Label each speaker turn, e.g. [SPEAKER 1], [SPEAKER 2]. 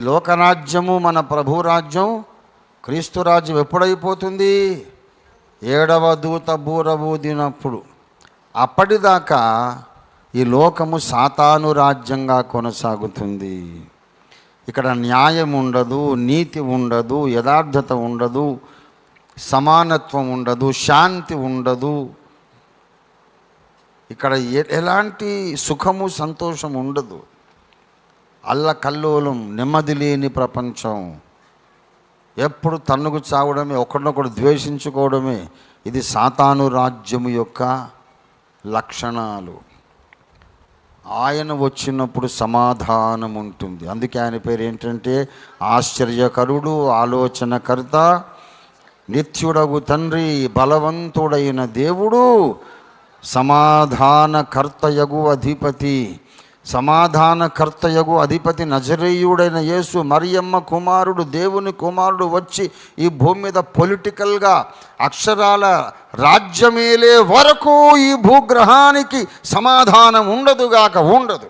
[SPEAKER 1] లోకరాజ్యము మన ప్రభు రాజ్యం, క్రీస్తు రాజ్యం ఎప్పుడైపోతుంది? 7వ దూత బూర ఊదినప్పుడు. అప్పటిదాకా ఈ లోకము సాతాను రాజ్యంగా కొనసాగుతుంది. ఇక్కడ న్యాయం ఉండదు, నీతి ఉండదు, యథార్థత ఉండదు, సమానత్వం ఉండదు, శాంతి ఉండదు. ఇక్కడ ఎలాంటి సుఖము సంతోషం ఉండదు. అల్లకల్లోలం, నెమ్మది లేని ప్రపంచం. ఎప్పుడు తన్నుకు చావడమే, ఒకరినొకడు ద్వేషించుకోవడమే. ఇది సాతాను రాజ్యము యొక్క లక్షణాలు. ఆయన వచ్చినప్పుడు సమాధానం ఉంటుంది. అందుకే ఆయన పేరు ఏంటంటే ఆశ్చర్యకరుడు, ఆలోచనకర్త, నిత్యుడగు తండ్రి, బలవంతుడైన దేవుడు, సమాధానకర్తయగు అధిపతి. సమాధానకర్తయగు అధిపతి నజరేయుడైన యేసు, మరియమ్మ కుమారుడు, దేవుని కుమారుడు వచ్చి ఈ భూమి మీద పొలిటికల్గా అక్షరాల రాజ్యమేలే వరకు ఈ భూగ్రహానికి సమాధానం ఉండదుగాక ఉండదు.